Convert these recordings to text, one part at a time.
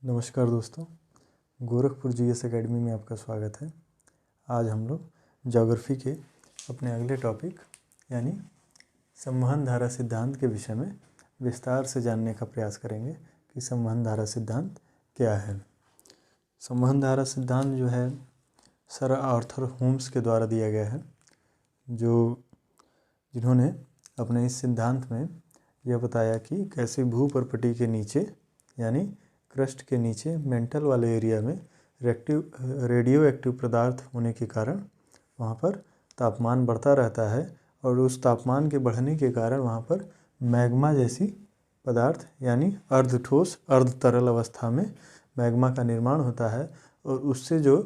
नमस्कार दोस्तों, Gorakhpur GS academy में आपका स्वागत है। आज हम लोग ज्योग्राफी के अपने अगले टॉपिक यानी संवहन धारा सिद्धांत के विषय में विस्तार से जानने का प्रयास करेंगे कि संवहन धारा सिद्धांत क्या है। संवहन धारा सिद्धांत जो है सर आर्थर होम्स के द्वारा दिया गया है, जिन्होंने अपने इस सिद्धांत में यह बताया कि कैसे भूपर्पटी के नीचे यानी क्रस्ट के नीचे मेंटल वाले एरिया में रेडियो एक्टिव पदार्थ होने के कारण वहाँ पर तापमान बढ़ता रहता है और उस तापमान के बढ़ने के कारण वहाँ पर मैग्मा जैसी पदार्थ यानी अर्ध ठोस अर्ध तरल अवस्था में मैग्मा का निर्माण होता है और उससे जो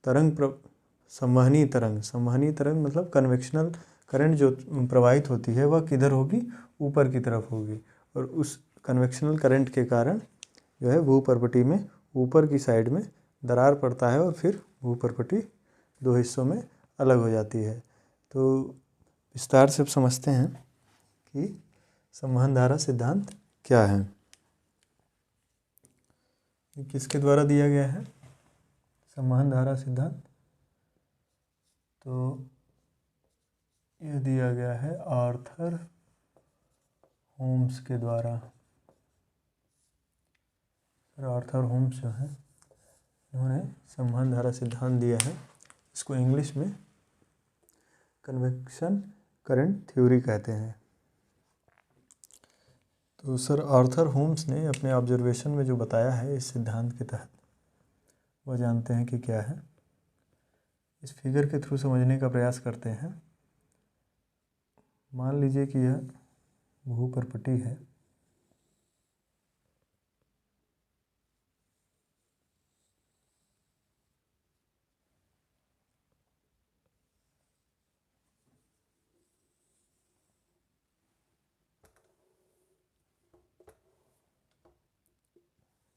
संवहनी तरंग मतलब कन्वेक्शनल करंट जो प्रवाहित होती है वह किधर होगी, ऊपर की तरफ होगी और उस कन्वेक्शनल करंट के कारण जो है भूपर्पटी में ऊपर की साइड में दरार पड़ता है और फिर भूपर्पटी दो हिस्सों में अलग हो जाती है। तो विस्तार से अब समझते हैं कि संवहन धारा सिद्धांत क्या है, किसके द्वारा दिया गया है संवहन धारा सिद्धांत। तो यह दिया गया है आर्थर होम्स के द्वारा। आर्थर होम्स जो है उन्होंने संवहन धारा सिद्धांत दिया है। इसको इंग्लिश में कन्वेक्शन करंट थ्योरी कहते हैं। तो सर आर्थर होम्स ने अपने ऑब्जर्वेशन में जो बताया है इस सिद्धांत के तहत, वह जानते हैं कि क्या है। इस फिगर के थ्रू समझने का प्रयास करते हैं। मान लीजिए कि यह भूपर्पटी है।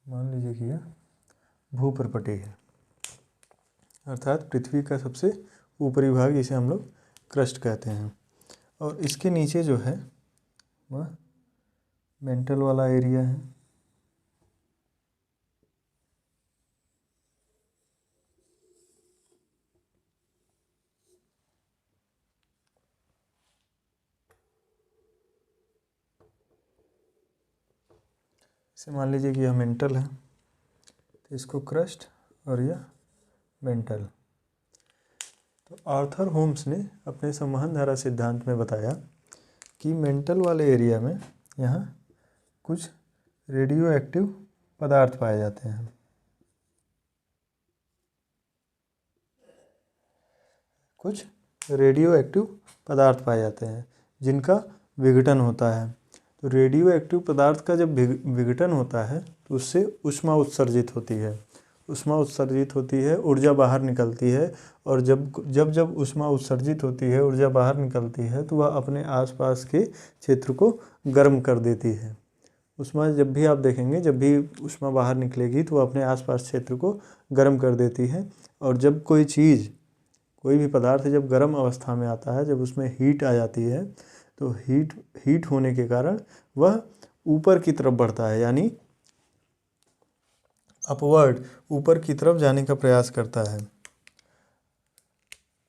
मान लीजिए कि यह भूपर्पटी है, अर्थात पृथ्वी का सबसे ऊपरी भाग, जिसे हम लोग क्रस्ट कहते हैं, और इसके नीचे जो है वह मेंटल वाला एरिया है। इसे मान लीजिए कि यह मेंटल है, तो इसको क्रस्ट और यह मेंटल। तो आर्थर होम्स ने अपने संवहन धारा सिद्धांत में बताया कि मेंटल वाले एरिया में यहाँ कुछ रेडियो एक्टिव पदार्थ पाए जाते हैं। कुछ रेडियो एक्टिव पदार्थ पाए जाते हैं जिनका विघटन होता है। तो रेडियो एक्टिव पदार्थ का जब विघटन होता है तो उससे ऊष्मा उत्सर्जित होती है। ऊष्मा उत्सर्जित होती है, ऊर्जा बाहर निकलती है, और जब ऊष्मा उत्सर्जित होती है, ऊर्जा बाहर निकलती है, तो वह अपने आसपास के क्षेत्र को गर्म कर देती है। ऊष्मा जब भी आप देखेंगे, जब भी ऊष्मा बाहर निकलेगी तो वह अपने आसपास क्षेत्र को गर्म कर देती है। और जब कोई भी पदार्थ जब गर्म अवस्था में आता है, जब उसमें हीट आ जाती है, तो हीट होने के कारण वह ऊपर की तरफ बढ़ता है, यानी अपवर्ड, ऊपर की तरफ जाने का प्रयास करता है।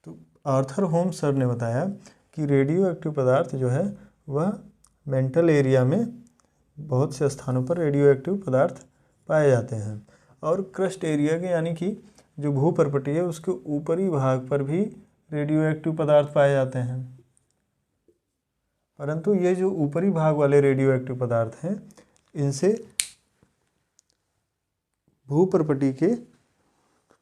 तो आर्थर होम्स सर ने बताया कि रेडियो एक्टिव पदार्थ जो है वह मेंटल एरिया में बहुत से स्थानों पर रेडियो एक्टिव पदार्थ पाए जाते हैं, और क्रस्ट एरिया के यानी कि जो भूपर्पटी है उसके ऊपरी भाग पर भी रेडियो एक्टिव पदार्थ पाए जाते हैं। परंतु ये जो ऊपरी भाग वाले रेडियो एक्टिव पदार्थ हैं, इनसे भूपर्पटी के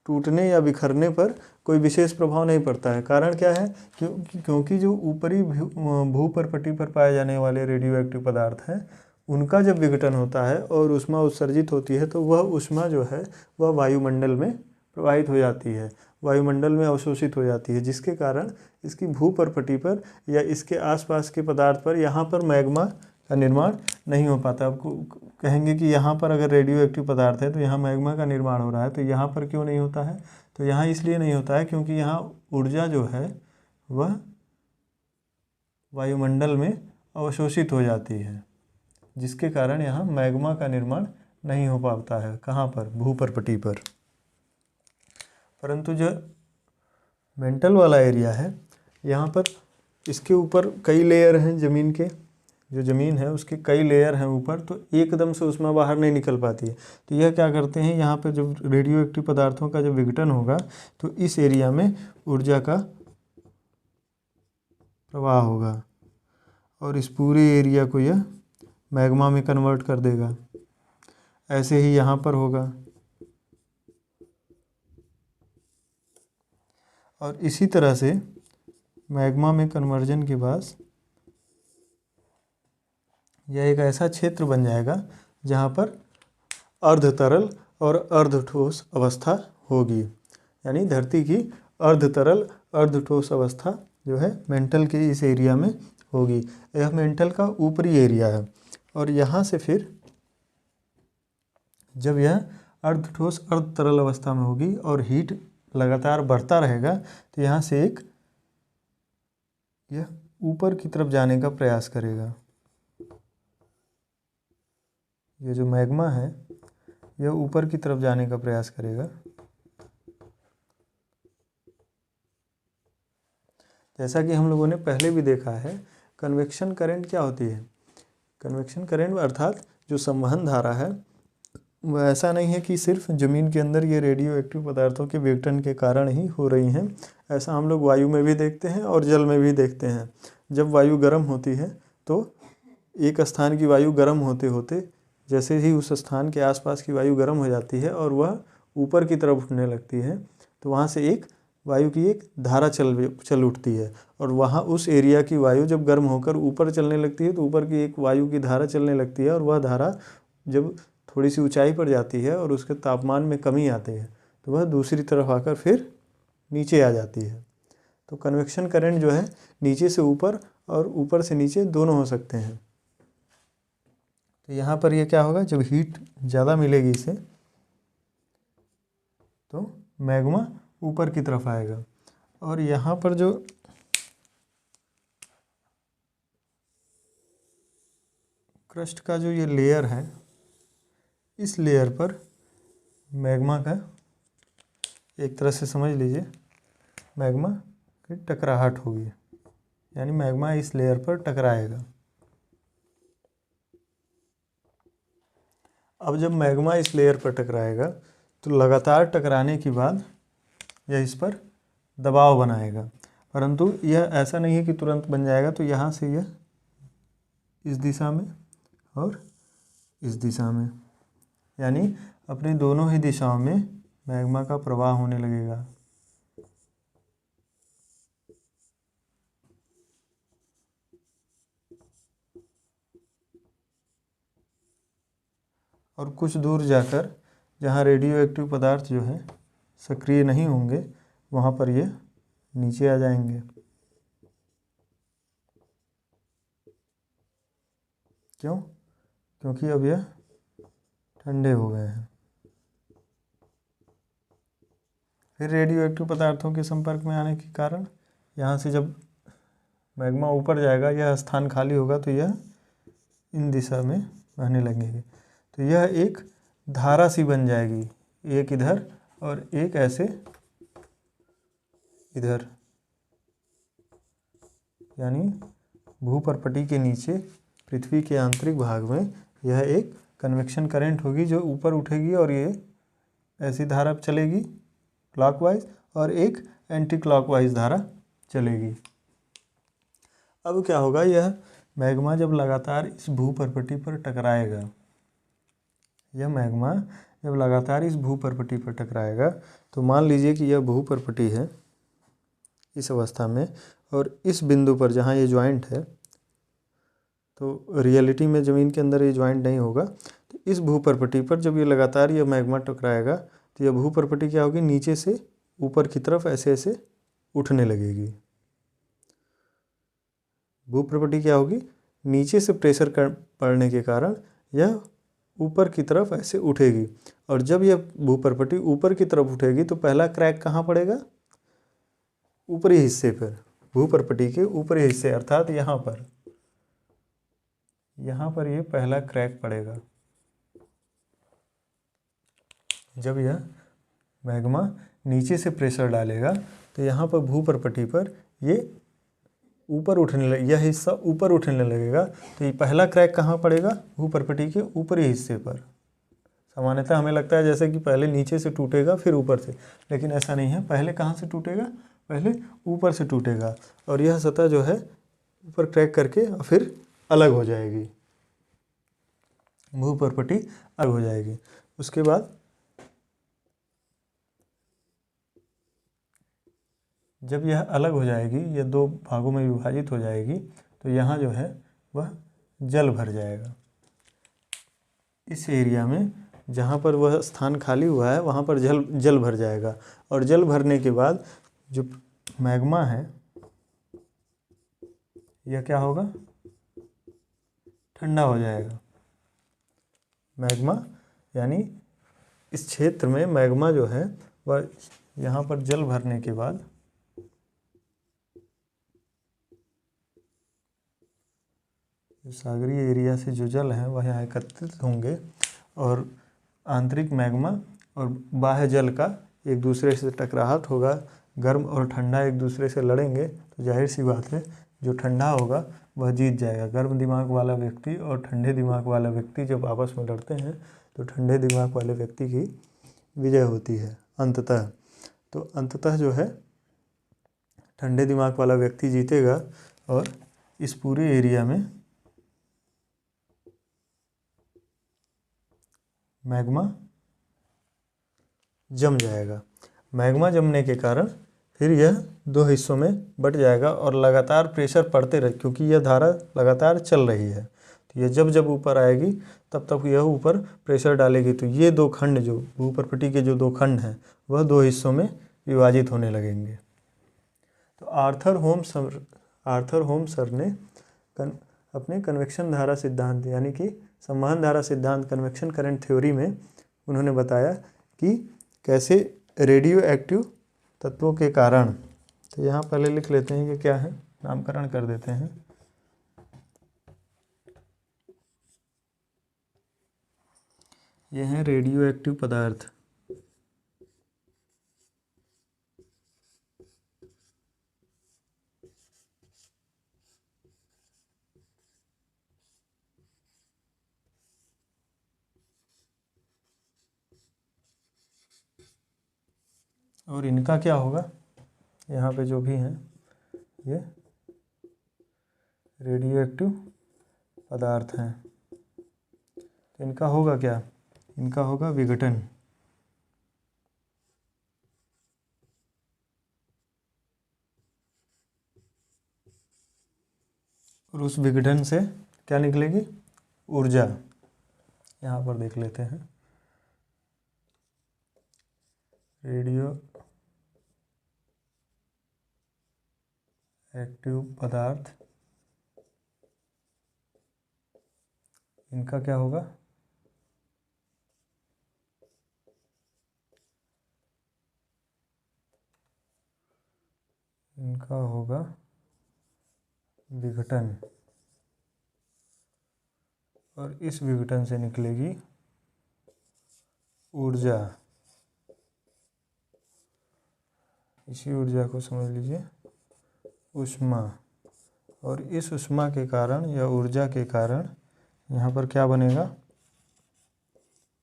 टूटने या बिखरने पर कोई विशेष प्रभाव नहीं पड़ता है। कारण क्या है? क्योंकि जो ऊपरी भूपर्पटी पर पाए जाने वाले रेडियो एक्टिव पदार्थ हैं, उनका जब विघटन होता है और ऊष्मा उत्सर्जित होती है, तो वह ऊष्मा जो है वह वायुमंडल में प्रवाहित हो जाती है, वायुमंडल में अवशोषित हो जाती है, जिसके कारण इसकी भूपर्पटी पर या इसके आसपास के पदार्थ पर यहाँ पर मैग्मा का निर्माण नहीं हो पाता। आपको कहेंगे कि यहाँ पर अगर रेडियो एक्टिव पदार्थ है तो यहाँ मैग्मा का निर्माण हो रहा है, तो यहाँ पर क्यों नहीं होता है? तो यहाँ इसलिए नहीं होता है क्योंकि यहाँ ऊर्जा जो है वह वायुमंडल में अवशोषित हो जाती है, जिसके कारण यहाँ मैग्मा का निर्माण नहीं हो पाता है। कहाँ पर? भूपर्पटी पर। परंतु जो मेंटल वाला एरिया है, यहाँ पर इसके ऊपर कई लेयर हैं ज़मीन के, जो ज़मीन है उसके कई लेयर हैं ऊपर, तो एकदम से उसमें बाहर नहीं निकल पाती है। तो यह क्या करते हैं, यहाँ पर जब रेडियो एक्टिव पदार्थों का जब विघटन होगा तो इस एरिया में ऊर्जा का प्रवाह होगा और इस पूरे एरिया को यह मैग्मा में कन्वर्ट कर देगा। ऐसे ही यहाँ पर होगा और इसी तरह से मैग्मा में कन्वर्जन के बाद यह एक ऐसा क्षेत्र बन जाएगा जहाँ पर अर्ध तरल और अर्ध ठोस अवस्था होगी। यानी धरती की अर्ध तरल अर्ध ठोस अवस्था जो है मेंटल के इस एरिया में होगी। यह मेंटल का ऊपरी एरिया है और यहाँ से फिर जब यह अर्ध ठोस अर्ध तरल अवस्था में होगी और हीट लगातार बढ़ता रहेगा तो यहाँ से यह ऊपर की तरफ जाने का प्रयास करेगा। ये जो मैग्मा है यह ऊपर की तरफ जाने का प्रयास करेगा। जैसा कि हम लोगों ने पहले भी देखा है, कन्वेक्शन करंट क्या होती है? कन्वेक्शन करंट अर्थात जो संवहन धारा है वह ऐसा नहीं है कि सिर्फ ज़मीन के अंदर ये रेडियो एक्टिव पदार्थों के विघटन के कारण ही हो रही हैं। ऐसा हम लोग वायु में भी देखते हैं और जल में भी देखते हैं। जब वायु गर्म होती है तो एक स्थान की वायु गर्म होते होते जैसे ही उस स्थान के आसपास की वायु गर्म हो जाती है और वह ऊपर की तरफ उठने लगती है तो वहाँ से एक वायु की एक धारा चल उठती है और वहाँ उस एरिया की वायु जब गर्म होकर ऊपर चलने लगती है तो ऊपर की एक वायु की धारा चलने लगती है और वह धारा जब थोड़ी सी ऊंचाई पर जाती है और उसके तापमान में कमी आती है तो वह दूसरी तरफ आकर फिर नीचे आ जाती है। तो कन्वेक्शन करंट जो है नीचे से ऊपर और ऊपर से नीचे दोनों हो सकते हैं। तो यहाँ पर ये क्या होगा, जब हीट ज़्यादा मिलेगी इसे तो मैग्मा ऊपर की तरफ आएगा और यहाँ पर जो क्रस्ट का जो ये लेयर है इस लेयर पर मैग्मा का एक तरह से समझ लीजिए मैग्मा की टकराहट होगी। यानी मैग्मा इस लेयर पर टकराएगा। अब जब मैग्मा इस लेयर पर टकराएगा तो लगातार टकराने के बाद यह इस पर दबाव बनाएगा, परंतु यह ऐसा नहीं है कि तुरंत बन जाएगा। तो यहाँ से यह इस दिशा में और इस दिशा में, यानी अपनी दोनों ही दिशाओं में मैग्मा का प्रवाह होने लगेगा। और कुछ दूर जाकर जहाँ रेडियो एक्टिव पदार्थ जो है सक्रिय नहीं होंगे वहाँ पर ये नीचे आ जाएंगे। क्यों? क्योंकि अब यह ठंडे हो गए हैं। फिर रेडियो एक्टिव पदार्थों के संपर्क में आने के कारण यहाँ से जब मैग्मा ऊपर जाएगा यह स्थान खाली होगा तो यह इन दिशा में बहने लगेंगे। तो यह एक धारा सी बन जाएगी, एक इधर और एक ऐसे इधर। यानी भूपर्पटी के नीचे पृथ्वी के आंतरिक भाग में यह एक कन्वेक्शन करंट होगी जो ऊपर उठेगी और ये ऐसी धारा चलेगी क्लॉकवाइज और एक एंटी क्लॉकवाइज धारा चलेगी। अब क्या होगा, यह मैग्मा जब लगातार इस भूपर्पटी पर टकराएगा, यह मैग्मा जब लगातार इस भूपर्पटी पर टकराएगा तो मान लीजिए कि यह भूपर्पटी है इस अवस्था में और इस बिंदु पर जहाँ ये जॉइंट है, तो रियलिटी में ज़मीन के अंदर ये जॉइंट नहीं होगा। तो इस भूपर्पटी पर जब ये लगातार यह मैग्मा टकराएगा तो यह भूपर्पटी क्या होगी, नीचे से ऊपर की तरफ ऐसे ऐसे उठने लगेगी। भूपर्पटी क्या होगी, नीचे से प्रेशर पड़ने के कारण यह ऊपर की तरफ ऐसे उठेगी और जब यह भूपर्पटी ऊपर की तरफ उठेगी तो पहला क्रैक कहाँ पड़ेगा, ऊपरी हिस्से पर, भूपर्पटी के ऊपरी हिस्से अर्थात यहाँ पर ये पहला क्रैक पड़ेगा। जब यह मैग्मा नीचे से प्रेशर डालेगा तो यहाँ पर भूपर्पटी पर ये ऊपर उठने लगे, यह हिस्सा ऊपर उठने लगेगा। तो ये पहला क्रैक कहाँ पड़ेगा? भूपर्पटी के ऊपरी हिस्से पर। सामान्यतः हमें लगता है जैसे कि पहले नीचे से टूटेगा फिर ऊपर से, लेकिन ऐसा नहीं है। पहले कहाँ से टूटेगा? पहले ऊपर से टूटेगा और यह सतह जो है ऊपर क्रैक करके फिर अलग हो जाएगी, भूपर्पटी अलग हो जाएगी। उसके बाद जब यह अलग हो जाएगी, यह दो भागों में विभाजित हो जाएगी, तो यहाँ जो है वह जल भर जाएगा। इस एरिया में जहाँ पर वह स्थान खाली हुआ है वहाँ पर जल भर जाएगा और जल भरने के बाद जो मैग्मा है यह क्या होगा? ठंडा हो जाएगा। मैग्मा यानी इस क्षेत्र में मैग्मा जो है वह यहाँ पर जल भरने के बाद सागरीय एरिया से जो जल है वह यहाँ एकत्रित होंगे और आंतरिक मैग्मा और बाह्य जल का एक दूसरे से टकराहट होगा। गर्म और ठंडा एक दूसरे से लड़ेंगे तो जाहिर सी बात है जो ठंडा होगा वह जीत जाएगा। गर्म दिमाग वाला व्यक्ति और ठंडे दिमाग वाला व्यक्ति जब आपस में लड़ते हैं तो ठंडे दिमाग वाले व्यक्ति की विजय होती है अंततः। तो अंततः जो है ठंडे दिमाग वाला व्यक्ति जीतेगा और इस पूरे एरिया में मैग्मा जम जाएगा। मैग्मा जमने के कारण फिर यह दो हिस्सों में बट जाएगा और लगातार प्रेशर पड़ते रहे, क्योंकि यह धारा लगातार चल रही है। तो यह जब जब ऊपर आएगी तब तक यह ऊपर प्रेशर डालेगी। तो ये दो खंड जो भूपर्पटी के जो दो खंड हैं वह दो हिस्सों में विभाजित होने लगेंगे। तो आर्थर होम सर ने अपने कन्वेक्शन धारा सिद्धांत यानी कि संवहन धारा सिद्धांत कन्वेक्शन करंट थ्योरी में उन्होंने बताया कि कैसे रेडियो एक्टिव तत्वों के कारण, तो यहाँ पहले लिख लेते हैं कि क्या है, नामकरण कर देते हैं। ये हैं रेडियो एक्टिव पदार्थ। और इनका क्या होगा? यहाँ पे जो भी हैं ये रेडियो एक्टिव पदार्थ हैं। तो इनका होगा क्या? इनका होगा विघटन। और उस विघटन से क्या निकलेगी? ऊर्जा। यहाँ पर देख लेते हैं रेडियो एक्टिव पदार्थ, इनका क्या होगा? इनका होगा विघटन और इस विघटन से निकलेगी ऊर्जा। इसी ऊर्जा को समझ लीजिए ऊष्मा। और इस ऊष्मा के कारण या ऊर्जा के कारण यहाँ पर क्या बनेगा?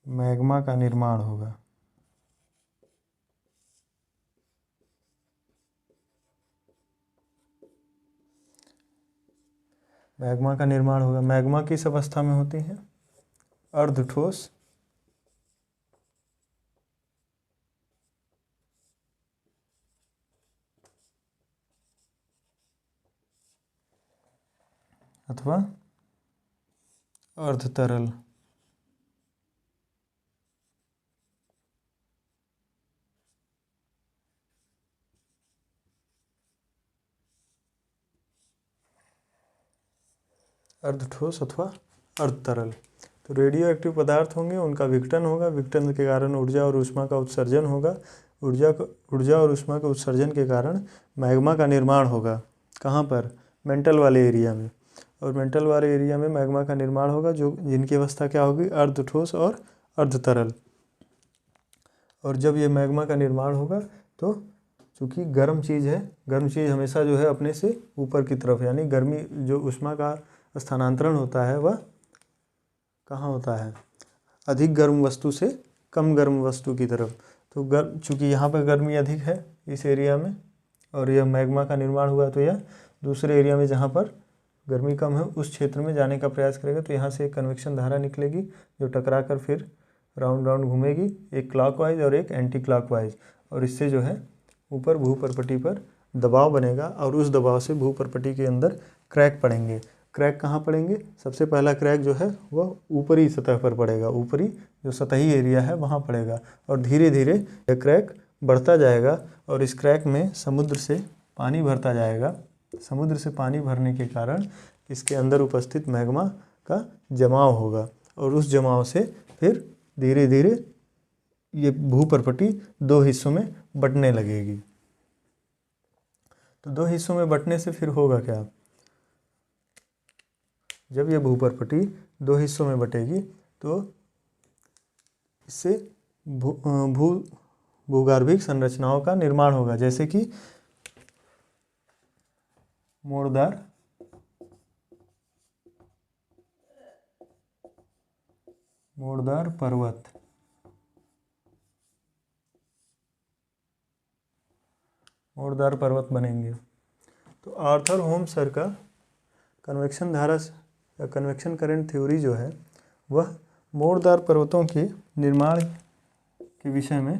मैग्मा का निर्माण होगा। मैग्मा का निर्माण होगा। मैग्मा किस अवस्था में होती है? अर्धठोस अथवा अर्धतरल। अर्धठोस अथवा अर्धतरल। तो रेडियो एक्टिव पदार्थ होंगे, उनका विघटन होगा। विघटन के कारण ऊर्जा और ऊष्मा का उत्सर्जन होगा। ऊर्जा और ऊष्मा के उत्सर्जन के कारण मैग्मा का निर्माण होगा। कहाँ पर? मेंटल वाले एरिया में। और मेंटल वाले एरिया में मैग्मा का निर्माण होगा जिनकी अवस्था क्या होगी? अर्धठोस और अर्धतरल। और जब ये मैग्मा का निर्माण होगा तो चूँकि गर्म चीज़ है, गर्म चीज़ हमेशा जो है अपने से ऊपर की तरफ, यानी गर्मी जो ऊष्मा का स्थानांतरण होता है वह कहाँ होता है, अधिक गर्म वस्तु से कम गर्म वस्तु की तरफ। तो चूँकि यहाँ पर गर्मी अधिक है इस एरिया में और यह मैग्मा का निर्माण हुआ, तो यह दूसरे एरिया में जहाँ पर गर्मी कम है उस क्षेत्र में जाने का प्रयास करेगा। तो यहाँ से एक कन्वेक्शन धारा निकलेगी जो टकरा कर फिर राउंड राउंड घूमेगी, एक क्लॉकवाइज और एक एंटी क्लॉकवाइज, और इससे जो है ऊपर भूपर्पटी पर दबाव बनेगा और उस दबाव से भूपर्पटी के अंदर क्रैक पड़ेंगे। क्रैक कहाँ पड़ेंगे? सबसे पहला क्रैक जो है वह ऊपरी सतह पर पड़ेगा, ऊपरी जो सतही एरिया है वहाँ पड़ेगा, और धीरे धीरे यह क्रैक बढ़ता जाएगा और इस क्रैक में समुद्र से पानी भरता जाएगा। समुद्र से पानी भरने के कारण इसके अंदर उपस्थित मैग्मा का जमाव होगा और उस जमाव से फिर धीरे धीरे ये भूपर्पटी दो हिस्सों में बंटने लगेगी। तो दो हिस्सों में बंटने से फिर होगा क्या? जब ये भूपर्पटी दो हिस्सों में बटेगी तो इससे भूगर्भिक संरचनाओं का निर्माण होगा, जैसे कि मोड़दार पर्वत, मोड़दार पर्वत बनेंगे। तो आर्थर होम सर का कन्वेक्शन धारा या कन्वेक्शन करंट थ्योरी जो है वह मोड़दार पर्वतों के निर्माण के विषय में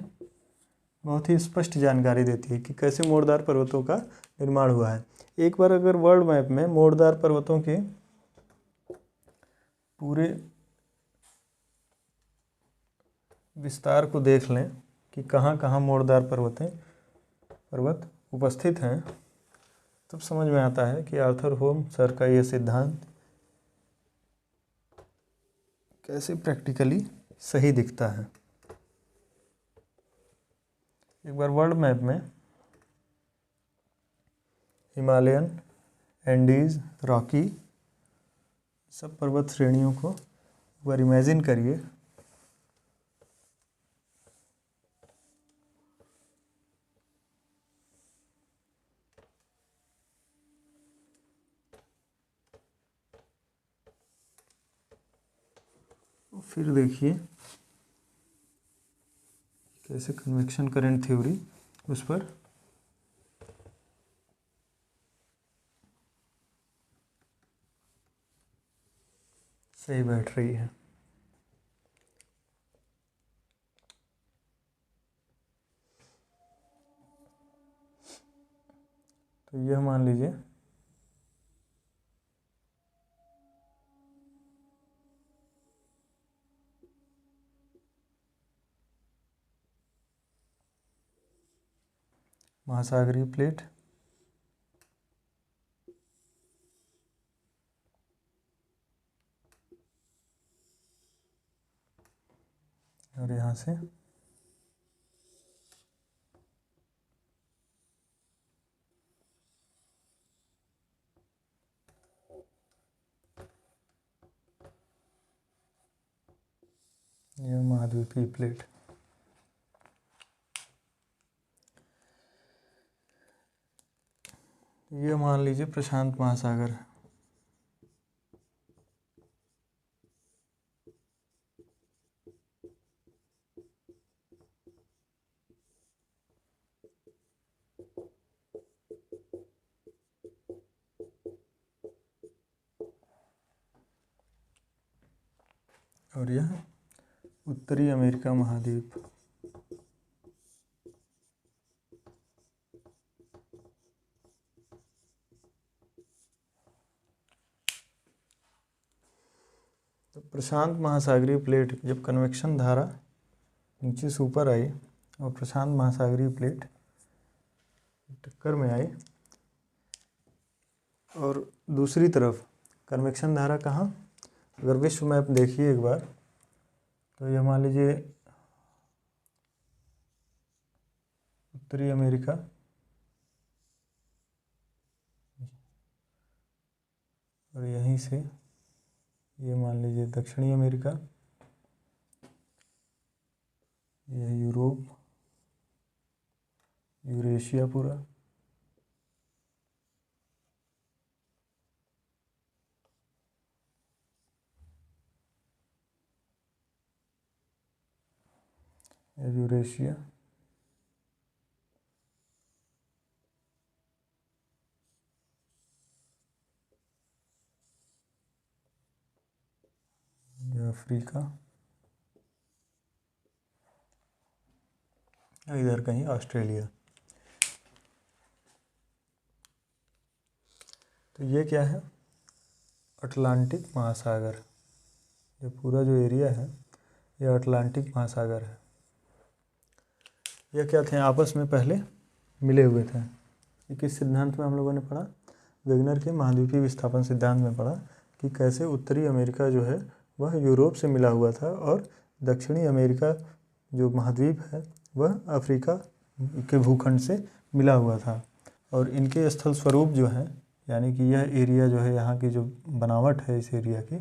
बहुत ही स्पष्ट जानकारी देती है कि कैसे मोड़दार पर्वतों का निर्माण हुआ है। एक बार अगर वर्ल्ड मैप में मोड़दार पर्वतों के पूरे विस्तार को देख लें कि कहाँ कहाँ मोड़दार पर्वत उपस्थित हैं, तब समझ में आता है कि आर्थर होम सर का यह सिद्धांत कैसे प्रैक्टिकली सही दिखता है। एक बार वर्ल्ड मैप में हिमालयन, एंडीज, रॉकी सब पर्वत श्रेणियों को एक बार इमेजिन करिए। फिर देखिए कैसे कन्वेक्शन करंट थ्योरी उस पर सही बैठ रही है। तो यह मान लीजिए महासागरीय प्लेट, और यहाँ से यह महाद्वीपीय प्लेट। ये मान लीजिए प्रशांत महासागर है। और यह उत्तरी अमेरिका महाद्वीप। तो प्रशांत महासागरीय प्लेट जब कन्वेक्शन धारा नीचे से ऊपर आई और प्रशांत महासागरीय प्लेट टक्कर में आई, और दूसरी तरफ कन्वेक्शन धारा कहाँ, अगर विश्व मैप देखिए एक बार, तो यह मान लीजिए उत्तरी अमेरिका, और यहीं से ये मान लीजिए दक्षिणी अमेरिका, यह यूरोप, यूरेशिया पूरा, यूरेशिया, अफ्रीका, इधर कहीं ऑस्ट्रेलिया। तो ये क्या है, अटलांटिक महासागर। ये पूरा जो एरिया है ये अटलांटिक महासागर है। ये क्या थे, आपस में पहले मिले हुए थे। ये किस सिद्धांत में हम लोगों ने पढ़ा, वेगनर के महाद्वीपीय विस्थापन सिद्धांत में पढ़ा कि कैसे उत्तरी अमेरिका जो है वह यूरोप से मिला हुआ था और दक्षिणी अमेरिका जो महाद्वीप है वह अफ्रीका के भूखंड से मिला हुआ था। और इनके स्थल स्वरूप जो है, यानी कि यह एरिया जो है, यहाँ की जो बनावट है इस एरिया की,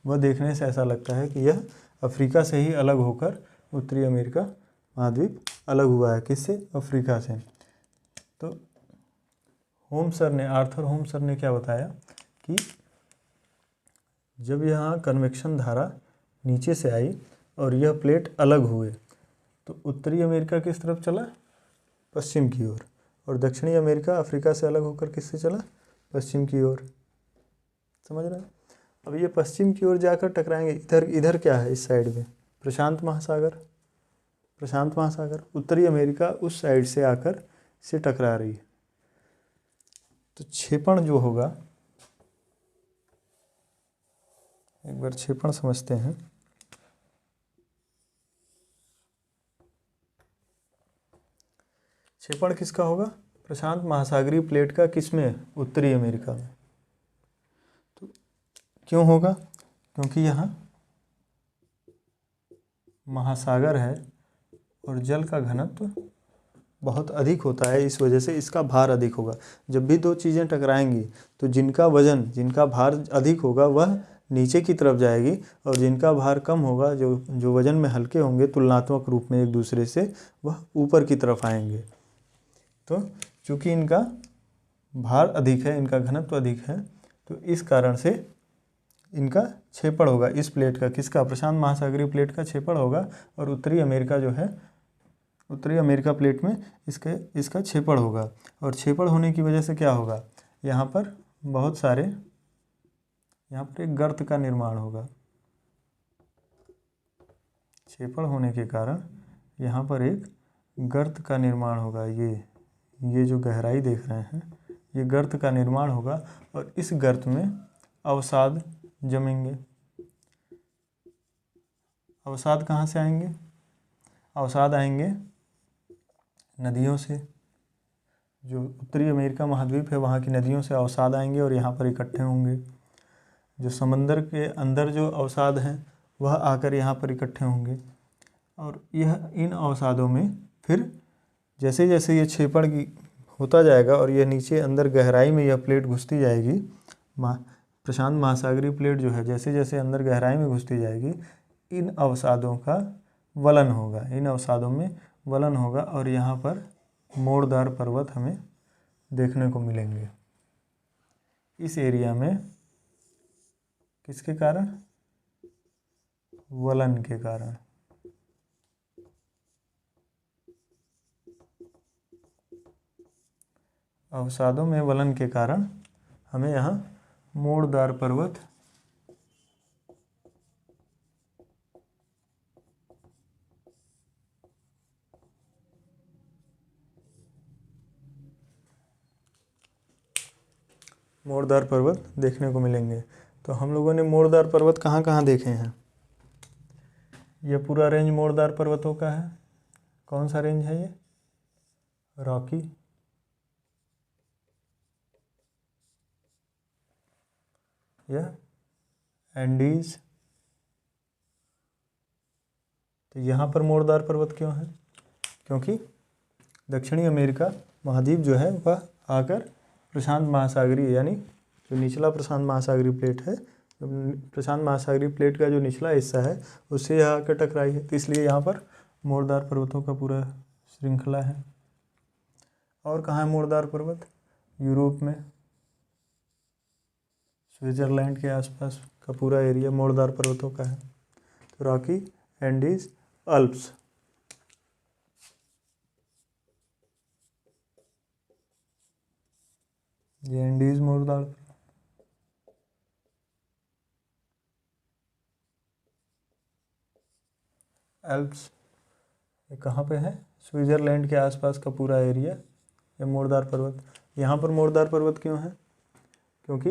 वह देखने से ऐसा लगता है कि यह अफ्रीका से ही अलग होकर उत्तरी अमेरिका महाद्वीप अलग हुआ है। किससे, अफ्रीका से। तो आर्थर होम्सर ने क्या बताया कि जब यहाँ कन्वेक्शन धारा नीचे से आई और यह प्लेट अलग हुए तो उत्तरी अमेरिका किस तरफ चला, पश्चिम की ओर, और दक्षिणी अमेरिका अफ्रीका से अलग होकर किससे चला, पश्चिम की ओर। समझ रहे हैं। अब ये पश्चिम की ओर जाकर टकराएंगे। इधर क्या है, इस साइड में प्रशांत महासागर, उत्तरी अमेरिका उस साइड से आकर से टकरा रही है। तो क्षेपण जो होगा, एक बार क्षेपण समझते हैं। क्षेपण किसका होगा, प्रशांत महासागरीय प्लेट का, किसमें, उत्तरी अमेरिका में। तो क्यों होगा, क्योंकि यहाँ महासागर है और जल का घनत्व बहुत अधिक होता है, इस वजह से इसका भार अधिक होगा। जब भी दो चीज़ें टकराएंगी तो जिनका भार अधिक होगा वह नीचे की तरफ जाएगी, और जिनका भार कम होगा, जो वजन में हल्के होंगे तुलनात्मक रूप में एक दूसरे से, वह ऊपर की तरफ आएंगे। तो चूँकि इनका भार अधिक है, इनका घनत्व अधिक है, तो इस कारण से इनका क्षेपण होगा इस प्लेट का, किसका, प्रशांत महासागरीय प्लेट का क्षेपण होगा। और उत्तरी अमेरिका जो है, उत्तरी अमेरिका प्लेट में इसका क्षेपण होगा। और क्षेपण होने की वजह से क्या होगा, यहाँ पर एक गर्त का निर्माण होगा। क्षेपण होने के कारण यहाँ पर एक गर्त का निर्माण होगा। ये जो गहराई देख रहे हैं, ये गर्त का निर्माण होगा, और इस गर्त में अवसाद जमेंगे। अवसाद कहाँ से आएंगे, अवसाद आएंगे नदियों से। जो उत्तरी अमेरिका महाद्वीप है वहाँ की नदियों से अवसाद आएंगे और यहाँ पर इकट्ठे होंगे। जो समंदर के अंदर जो अवसाद हैं वह आकर यहाँ पर इकट्ठे होंगे, और इन अवसादों में फिर जैसे जैसे ये क्षेपण की होता जाएगा और यह नीचे अंदर गहराई में यह प्लेट घुसती जाएगी, प्रशांत महासागरीय प्लेट जो है जैसे जैसे अंदर गहराई में घुसती जाएगी, इन अवसादों का वलन होगा, इन अवसादों में वलन होगा, और यहाँ पर मोड़दार पर्वत हमें देखने को मिलेंगे इस एरिया में। किसके कारण, वलन के कारण। अवसादों में वलन के कारण हमें यहाँ मोड़दार पर्वत देखने को मिलेंगे। तो हम लोगों ने मोड़दार पर्वत कहाँ कहाँ देखे हैं, यह पूरा रेंज मोड़दार पर्वतों का है। कौन सा रेंज है ये, रॉकी, यह एंडीज। तो यहाँ पर मोड़दार पर्वत क्यों है, क्योंकि दक्षिणी अमेरिका महाद्वीप जो है वह आकर प्रशांत महासागरीय, यानी जो निचला प्रशांत महासागरीय प्लेट है, प्रशांत महासागरीय प्लेट का जो निचला हिस्सा है उससे यहाँ आकर टकराई है। तो इसलिए यहाँ पर मोड़दार पर्वतों का पूरा श्रृंखला है। और कहाँ है मोड़दार पर्वत? यूरोप में, स्विट्ज़रलैंड के आसपास का पूरा एरिया मोड़दार पर्वतों का है। तो रॉकी, एंडीज, अल्प्स। ये एंडीज मोड़दार, एल्प्स ये कहाँ पे है? स्विट्ज़रलैंड के आसपास का पूरा एरिया ये मोड़दार पर्वत। यहाँ पर मोड़दार पर्वत क्यों है? क्योंकि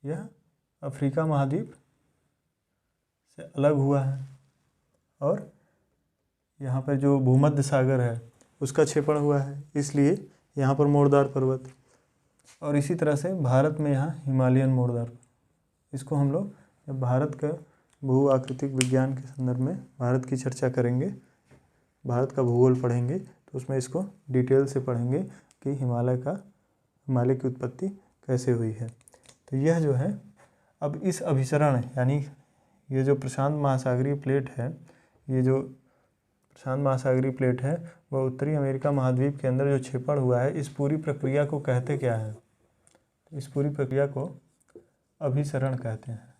यह अफ्रीका महाद्वीप से अलग हुआ है और यहाँ पर जो भूमध्य सागर है उसका क्षेपण हुआ है, इसलिए यहाँ पर मोड़दार पर्वत। और इसी तरह से भारत में यहाँ हिमालयन मोड़दार, इसको हम लोग जब भारत का भू आकृतिक विज्ञान के संदर्भ में भारत की चर्चा करेंगे, भारत का भूगोल पढ़ेंगे, तो उसमें इसको डिटेल से पढ़ेंगे कि हिमालय की उत्पत्ति कैसे हुई है। तो यह जो है, अब इस अभिसरण यानी ये जो प्रशांत महासागरीय प्लेट है, ये जो प्रशांत महासागरीय प्लेट है वह उत्तरी अमेरिका महाद्वीप के अंदर जो क्षेपण हुआ है, इस पूरी प्रक्रिया को कहते क्या है? तो इस पूरी प्रक्रिया को अभिसरण कहते हैं।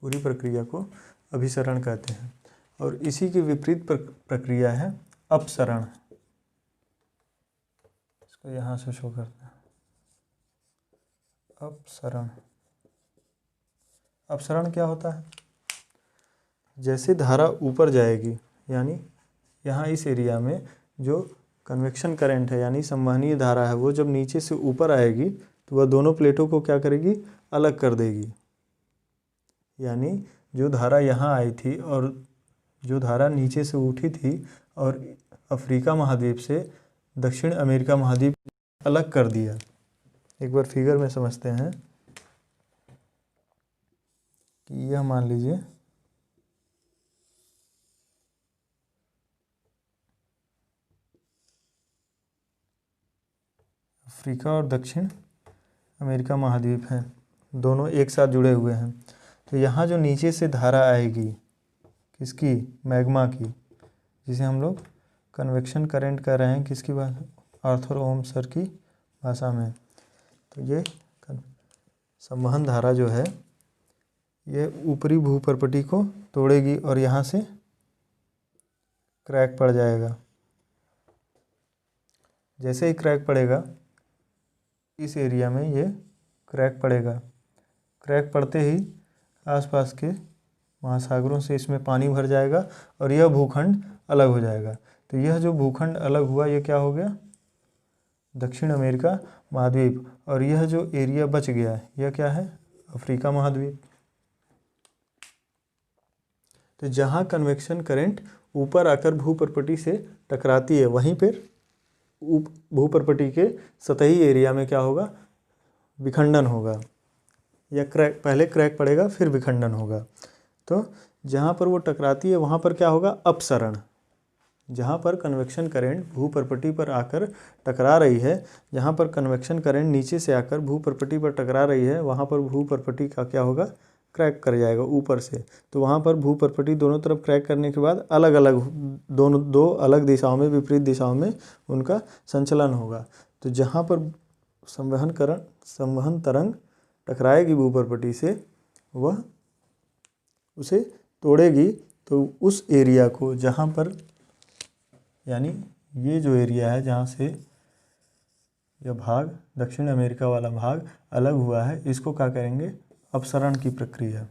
पूरी प्रक्रिया को अभिसरण कहते हैं। और इसी की विपरीत प्रक्रिया है अपसरण। इसको यहाँ से शो करते हैं, अपसरण। अपसरण क्या होता है? जैसे धारा ऊपर जाएगी, यानी यहाँ इस एरिया में जो कन्वेक्शन करंट है यानी संवहनीय धारा है, वो जब नीचे से ऊपर आएगी तो वह दोनों प्लेटों को क्या करेगी? अलग कर देगी। यानी जो धारा यहाँ आई थी और जो धारा नीचे से उठी थी और अफ्रीका महाद्वीप से दक्षिण अमेरिका महाद्वीप अलग कर दिया। एक बार फिगर में समझते हैं कि यह मान लीजिए अफ्रीका और दक्षिण अमेरिका महाद्वीप हैं, दोनों एक साथ जुड़े हुए हैं। तो यहाँ जो नीचे से धारा आएगी, किसकी? मैग्मा की, जिसे हम लोग कन्वेक्शन करंट कह रहे हैं, किसकी भाषा? आर्थर ओम सर की भाषा में। तो ये संवहन धारा जो है ये ऊपरी भूपर्पटी को तोड़ेगी और यहाँ से क्रैक पड़ जाएगा। जैसे ही क्रैक पड़ेगा, इस एरिया में ये क्रैक पड़ेगा। क्रैक पड़ते ही आसपास के महासागरों से इसमें पानी भर जाएगा और यह भूखंड अलग हो जाएगा। तो यह जो भूखंड अलग हुआ, ये क्या हो गया? दक्षिण अमेरिका महाद्वीप। और यह जो एरिया बच गया, यह क्या है? अफ्रीका महाद्वीप। तो जहाँ कन्वेक्शन करंट ऊपर आकर भूपर्पटी से टकराती है, वहीं पर भूपर्पटी के सतही एरिया में क्या होगा? विखंडन होगा, या क्रैक, पहले क्रैक पड़ेगा फिर विखंडन होगा। तो जहाँ पर वो टकराती है वहाँ पर क्या होगा? अपसरण। जहाँ पर कन्वेक्शन करंट भूपर्पटी पर आकर टकरा रही है, जहाँ पर कन्वेक्शन करंट नीचे से आकर भूपर्पटी पर टकरा रही है, वहाँ पर भूपर्पटी का क्या होगा? क्रैक कर जाएगा ऊपर से। तो वहाँ पर भूपर्पटी दोनों तरफ क्रैक करने के बाद अलग अलग दो अलग दिशाओं में, विपरीत दिशाओं में उनका संचलन होगा। तो जहाँ पर संवहन तरंग टकराएगी भूपर्पटी से, वह उसे तोड़ेगी। तो उस एरिया को जहाँ पर, यानी ये जो एरिया है जहाँ से यह भाग, दक्षिण अमेरिका वाला भाग अलग हुआ है, इसको क्या करेंगे? अपसरण की प्रक्रिया।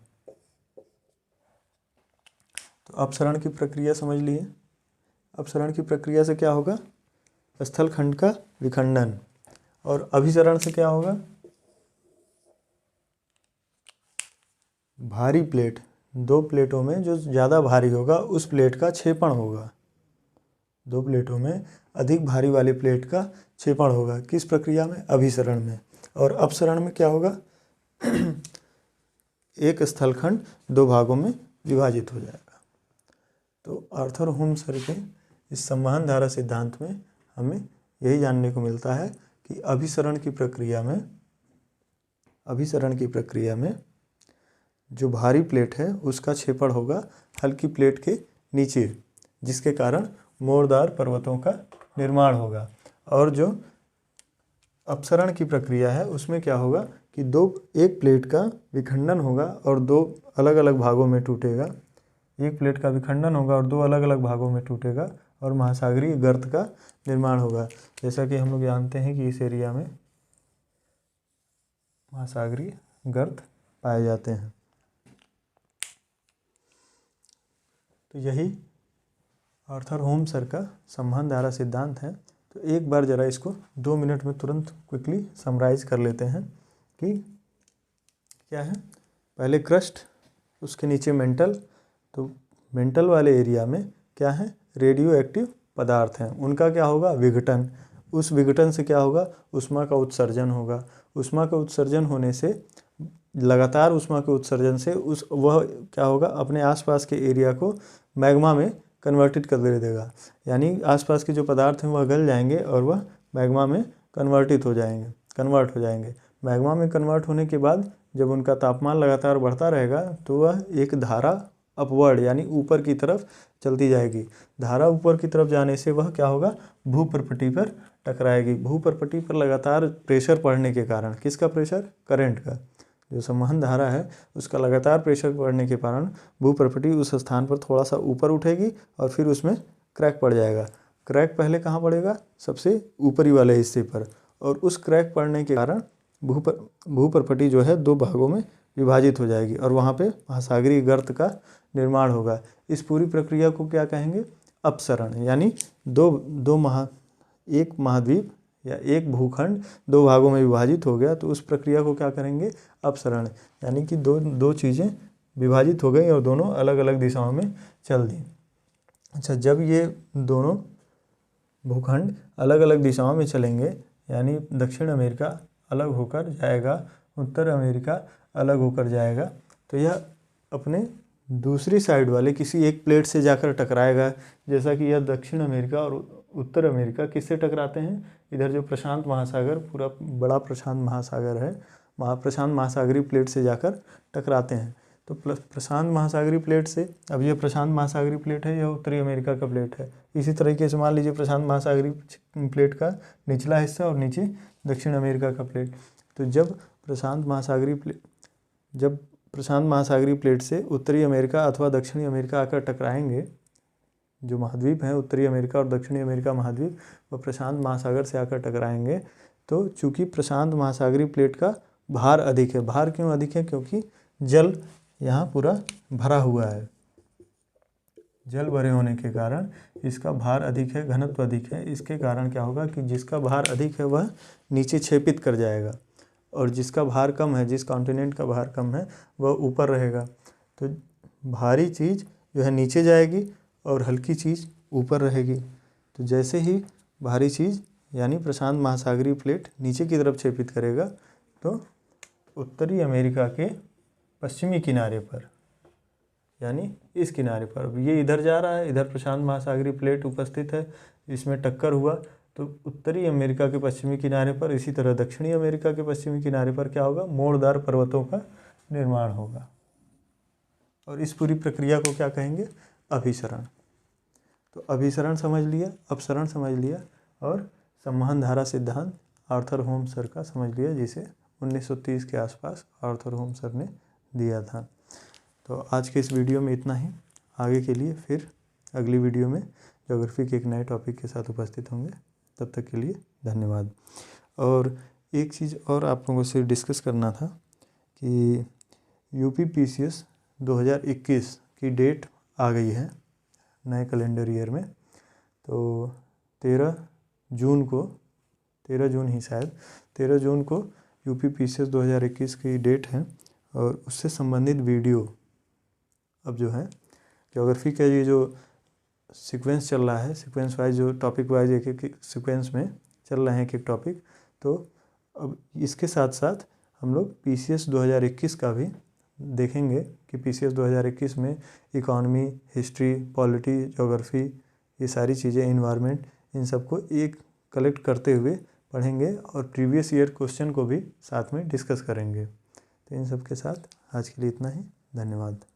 तो अपसरण की प्रक्रिया समझ लिए। अपसरण की प्रक्रिया से क्या होगा? स्थलखंड का विखंडन। और अभिसरण से क्या होगा? भारी प्लेट, दो प्लेटों में जो ज़्यादा भारी होगा उस प्लेट का क्षेपण होगा। दो प्लेटों में अधिक भारी वाली प्लेट का क्षेपण होगा। किस प्रक्रिया में? अभिसरण में। और अपसरण में क्या होगा? एक स्थलखंड दो भागों में विभाजित हो जाएगा। तो आर्थर ओम सर के इस संवहन धारा सिद्धांत में हमें यही जानने को मिलता है कि अभिसरण की प्रक्रिया में जो भारी प्लेट है उसका क्षेपण होगा हल्की प्लेट के नीचे, जिसके कारण मोड़दार पर्वतों का निर्माण होगा। और जो अपसरण की प्रक्रिया है उसमें क्या होगा कि एक प्लेट का विखंडन होगा और दो अलग अलग भागों में टूटेगा। एक प्लेट का विखंडन होगा और दो अलग अलग भागों में टूटेगा और महासागरीय गर्त का निर्माण होगा। जैसा कि हम लोग जानते हैं कि इस एरिया में महासागरीय गर्त पाए जाते हैं। तो यही आर्थर होम सर का संवहन धारा सिद्धांत है। तो एक बार ज़रा इसको 2 मिनट में तुरंत क्विकली समराइज कर लेते हैं कि क्या है। पहले क्रस्ट, उसके नीचे मेंटल। तो मेंटल वाले एरिया में क्या है, रेडियो एक्टिव पदार्थ हैं, उनका क्या होगा, विघटन। उस विघटन से क्या होगा, ऊष्मा का उत्सर्जन होगा। ऊष्मा का उत्सर्जन होने से, लगातार ऊष्मा के उत्सर्जन से वह क्या होगा, अपने आसपास के एरिया को मैग्मा में कन्वर्टेड कर दे देगा। यानी आसपास के जो पदार्थ हैं वह गल जाएंगे और वह मैग्मा में कन्वर्ट हो जाएंगे। मैग्मा में कन्वर्ट होने के बाद जब उनका तापमान लगातार बढ़ता रहेगा तो वह एक धारा अपवर्ड यानी ऊपर की तरफ चलती जाएगी। धारा ऊपर की तरफ जाने से वह क्या होगा, भूपर्पटी पर टकराएगी। भूपर्पटी पर लगातार प्रेशर पड़ने के कारण, किसका प्रेशर, करंट का, जो संवहन धारा है उसका लगातार प्रेशर पड़ने के कारण भूपर्पटी उस स्थान पर थोड़ा सा ऊपर उठेगी और फिर उसमें क्रैक पड़ जाएगा। क्रैक पहले कहाँ पड़ेगा, सबसे ऊपरी वाले हिस्से पर, और उस क्रैक पड़ने के कारण भूपर्पटी जो है 2 भागों में विभाजित हो जाएगी और वहाँ पे महासागरीय गर्त का निर्माण होगा। इस पूरी प्रक्रिया को क्या कहेंगे, अपसरण। यानी एक महाद्वीप या एक भूखंड 2 भागों में विभाजित हो गया तो उस प्रक्रिया को क्या करेंगे, अपसरण। यानी कि दो चीज़ें विभाजित हो गई और दोनों अलग अलग दिशाओं में चल दी। अच्छा, जब ये दोनों भूखंड अलग अलग दिशाओं में चलेंगे, यानी दक्षिण अमेरिका अलग होकर जाएगा, उत्तर अमेरिका अलग होकर जाएगा, तो यह अपने दूसरी साइड वाले किसी एक प्लेट से जाकर टकराएगा। जैसा कि यह दक्षिण अमेरिका और उत्तर अमेरिका किससे टकराते हैं, इधर जो प्रशांत महासागर, पूरा बड़ा प्रशांत महासागर है, प्रशांत महासागरीय प्लेट से जाकर टकराते हैं। तो प्रशांत महासागरीय प्लेट से, अब यह प्रशांत महासागरीय प्लेट है, यह उत्तरी अमेरिका का प्लेट है। इसी तरीके से मान लीजिए प्रशांत महासागरीय प्लेट का निचला हिस्सा और नीचे दक्षिण अमेरिका का प्लेट। तो जब प्रशांत महासागरीय प्लेट से उत्तरी अमेरिका अथवा दक्षिणी अमेरिका आकर टकराएंगे, जो महाद्वीप हैं उत्तरी अमेरिका और दक्षिणी अमेरिका महाद्वीप, वह प्रशांत महासागर से आकर टकराएंगे। तो चूंकि प्रशांत महासागरीय प्लेट का भार अधिक है, भार क्यों अधिक है, क्योंकि जल यहाँ पूरा भरा हुआ है। जल भरे होने के कारण इसका भार अधिक है, घनत्व अधिक है। इसके कारण क्या होगा कि जिसका भार अधिक है वह नीचे क्षेपित कर जाएगा और जिसका भार कम है, जिस कॉन्टिनेंट का भार कम है, वह ऊपर रहेगा। तो भारी चीज़ जो है नीचे जाएगी और हल्की चीज़ ऊपर रहेगी। तो जैसे ही भारी चीज़ यानी प्रशांत महासागरीय प्लेट नीचे की तरफ क्षेपित करेगा तो उत्तरी अमेरिका के पश्चिमी किनारे पर, यानी इस किनारे पर, ये इधर जा रहा है, इधर प्रशांत महासागरीय प्लेट उपस्थित है, इसमें टक्कर हुआ तो उत्तरी अमेरिका के पश्चिमी किनारे पर, इसी तरह दक्षिणी अमेरिका के पश्चिमी किनारे पर क्या होगा, मोड़दार पर्वतों का निर्माण होगा। और इस पूरी प्रक्रिया को क्या कहेंगे, अभिसरण। तो अभिसरण समझ लिया, अपसरण समझ लिया और संवहन धारा सिद्धांत आर्थर होम सर का समझ लिया, जिसे 1930 के आसपास आर्थर होम सर ने दिया था। तो आज के इस वीडियो में इतना ही। आगे के लिए फिर अगली वीडियो में ज्योग्राफी के एक नए टॉपिक के साथ उपस्थित होंगे। तब तक के लिए धन्यवाद। और एक चीज़ और आप लोगों से डिस्कस करना था कि UPPCS 2021 की डेट आ गई है नए कैलेंडर ईयर में। तो 13 जून को UPPCS 2021 की डेट है और उससे संबंधित वीडियो अब जो है ज्योग्राफी का ये जो सीक्वेंस चल रहा है, सीक्वेंस वाइज जो टॉपिक वाइज एक सीक्वेंस में चल रहे हैं एक टॉपिक, तो अब इसके साथ साथ हम लोग PCS 2021 का भी देखेंगे कि PCS 2021 में इकोनॉमी, हिस्ट्री, पॉलिटी, ज्योग्राफी, ये सारी चीज़ें, इन्वायरमेंट, इन सबको एक कलेक्ट करते हुए पढ़ेंगे और प्रीवियस ईयर क्वेश्चन को भी साथ में डिस्कस करेंगे। तो इन सब के साथ आज के लिए इतना ही। धन्यवाद।